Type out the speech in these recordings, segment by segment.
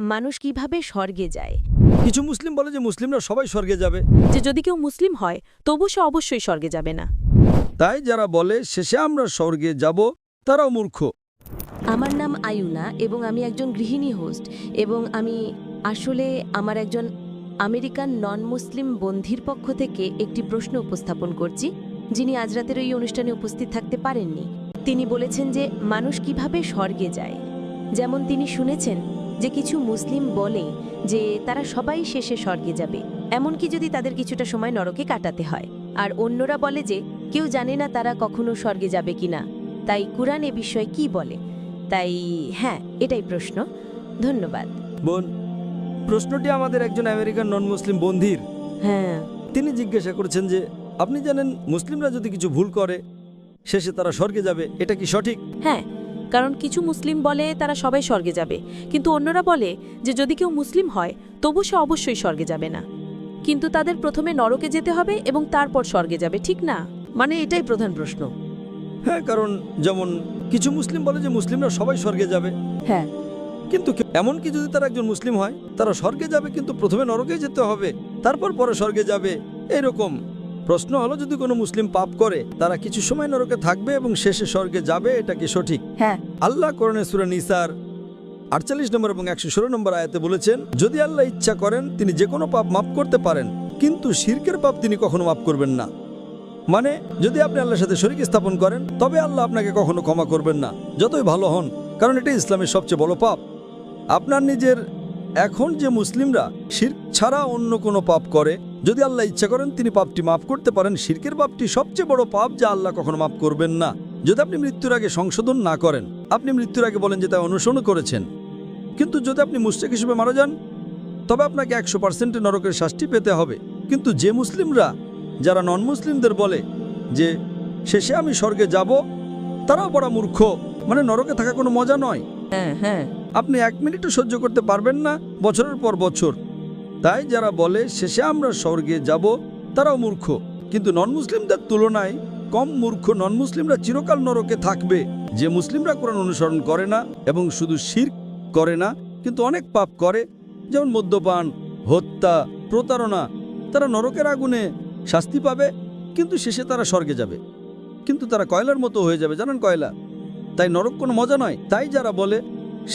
মানুষ কিভাবে স্বর্গে যায়। কিছু মুসলিম বলে যে মুসলিমরা সবাই স্বর্গে যাবে, যে যদি কেউ মুসলিম হয় তবু সে অবশ্যই স্বর্গে যাবে না। তাই যারা বলে শেষে আমরা স্বর্গে যাব তারাও মূর্খ। আমার নাম আয়ুনা এবং আমি একজন গৃহিণী হোস্ট এবং আমি আসলে আমার একজন আমেরিকান নন মুসলিম বন্ধুর পক্ষ থেকে একটি প্রশ্ন উপস্থাপন করছি, যিনি আজ রাতের এই অনুষ্ঠানে উপস্থিত থাকতে পারেননি। তিনি বলেছেন যে মানুষ কিভাবে স্বর্গে যায়। যেমন তিনি শুনেছেন যে কিছু মুসলিম বলে যে তারা সবাই শেষে স্বর্গে যাবে, এমনকি যদি তাদের কিছুটা সময় নরকে কাটাতে হয়। আর অন্যরা বলে যে কেউ জানে না তারা কখনো স্বর্গে যাবে কিনা, তাই কুরআন এ বিষয়ে কি বলে। তাই হ্যাঁ, এটাই প্রশ্ন। ধন্যবাদ। বোন, প্রশ্নটি আমাদের একজন আমেরিকান নন মুসলিম বন্ধুর। হ্যাঁ, তিনি জিজ্ঞাসা করেছেন যে আপনি জানেন মুসলিমরা যদি কিছু ভুল করে শেষে তারা স্বর্গে যাবে, এটা কি সঠিক? হ্যাঁ, কারণ কিছু মুসলিম বলে তারা সবাই স্বর্গে যাবে, কিন্তু অন্যরা বলে যে যদি কেউ মুসলিম হয় তবু সে অবশ্যই স্বর্গে যাবে না, কিন্তু তাদের প্রথমে নরকে যেতে হবে এবং তারপর স্বর্গে যাবে, ঠিক না? মানে এটাই প্রধান প্রশ্ন। হ্যাঁ, কারণ যেমন কিছু মুসলিম বলে যে মুসলিমরা সবাই স্বর্গে যাবে, হ্যাঁ, কিন্তু এমনকি যদি তারা একজন মুসলিম হয় তারা স্বর্গে যাবে, কিন্তু প্রথমে নরকে যেতে হবে, তারপর পরে স্বর্গে যাবে, এরকম। প্রশ্ন হলো যদি কোনো মুসলিম পাপ করে তারা কিছু সময় নরকে থাকবে এবং শেষে স্বর্গে যাবে, এটা কি সঠিক? হ্যাঁ, আল্লাহ কোরআনে সূরা নিসার 48 নম্বর এবং 116 নম্বর আয়াতে বলেছেন, যদি আল্লাহ ইচ্ছা করেন তিনি যে কোনো পাপ মাফ করতে পারেন, কিন্তু শিরকের পাপ তিনি কখনো মাফ করবেন না। মানে যদি আপনি আল্লাহর সাথে শরীক স্থাপন করেন তবে আল্লাহ আপনাকে কখনো ক্ষমা করবেন না, যতই ভালো হন, কারণ এটা ইসলামের সবচেয়ে বড় পাপ। আপনার নিজের এখন যে মুসলিমরা শিরক ছাড়া অন্য কোনো পাপ করে, যদি আল্লাহ ইচ্ছা করেন তিনি পাপটি মাফ করতে পারেন। শিরকের পাপটি সবচেয়ে বড় পাপ যা আল্লাহ কখনো মাফ করবেন না। যদি আপনি মৃত্যুর আগে সংশোধন না করেন, আপনি মৃত্যুর আগে বলেন যে তা অনুসরণ করেছেন, কিন্তু যদি আপনি মুশরিক হিসেবে মারা যান তবে আপনাকে 100% নরকের শাস্তি পেতে হবে। কিন্তু যে মুসলিমরা যারা নন মুসলিমদের বলে যে শেষে আমি স্বর্গে যাব, তারাও বড় মূর্খ। মানে নরকে থাকা কোনো মজা নয়। হ্যাঁ, হ্যাঁ, আপনি 1 মিনিটও সহ্য করতে পারবেন না বছরের পর বছর। তাই যারা বলে শেষে আমরা স্বর্গে যাব তারাও মূর্খ, কিন্তু নন মুসলিমদের তুলনায় কম মূর্খ। নন মুসলিমরা চিরকাল নরকে থাকবে। যে মুসলিমরা কোরআন অনুসরণ করে না এবং শুধু শিরক করে না কিন্তু অনেক পাপ করে, যেমন মদ্যপান, হত্যা, প্রতারণা, তারা নরকের আগুনে শাস্তি পাবে, কিন্তু শেষে তারা স্বর্গে যাবে। কিন্তু তারা কয়লার মতো হয়ে যাবে, জানেন কয়লা। তাই নরক কোনো মজা নয়। তাই যারা বলে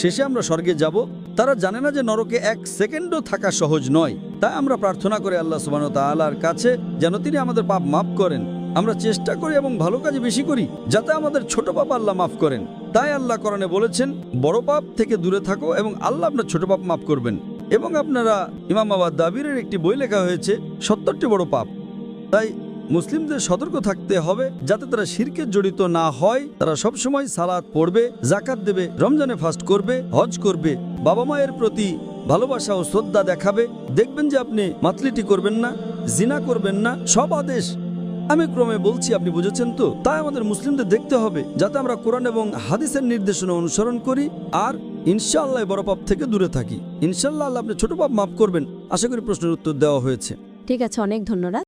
শেষে আমরা স্বর্গে যাব তারা জানে না যে নরকে 1 সেকেন্ডও থাকা সহজ নয়। তাই আমরা প্রার্থনা করি আল্লাহ সুবহানাহু ওয়া তাআলার কাছে যেন তিনি আমাদের পাপ মাফ করেন। আমরা চেষ্টা করি এবং ভালো কাজে বেশি করি যাতে আমাদের ছোট পাপ আল্লাহ মাফ করেন। তাই আল্লাহ কোরআনে বলেছেন বড় পাপ থেকে দূরে থাকো এবং আল্লাহ আপনার ছোট পাপ মাফ করবেন। এবং আপনারা ইমাম আওয়াদ-দাবিরের একটি বই লেখা হয়েছে 70টি বড় পাপ। তাই মুসলিমদের সতর্ক থাকতে হবে যাতে তারা শিরকে জড়িত না হয়। তারা সবসময় সালাত পড়বে, জাকাত দেবে, রমজানে ফাস্ট করবে, হজ করবে, বাবা মায়ের প্রতি ভালোবাসা ও শ্রদ্ধা দেখাবে। দেখবেন যে আপনি মাতলিটি করবেন না, জিনা করবেন না। সব আদেশ আমি ক্রমে বলছি, আপনি বুঝেছেন তো? তাই আমাদের মুসলিমদের দেখতে হবে যাতে আমরা কোরআন এবং হাদিসের নির্দেশনা অনুসরণ করি আর ইনশাআল্লাহ বড় পাপ থেকে দূরে থাকি। ইনশাআল্লাহ আল্লাহ আপনি ছোট পাপ মাফ করবেন। আশা করি প্রশ্নের উত্তর দেওয়া হয়েছে। ঠিক আছে, অনেক ধন্যবাদ।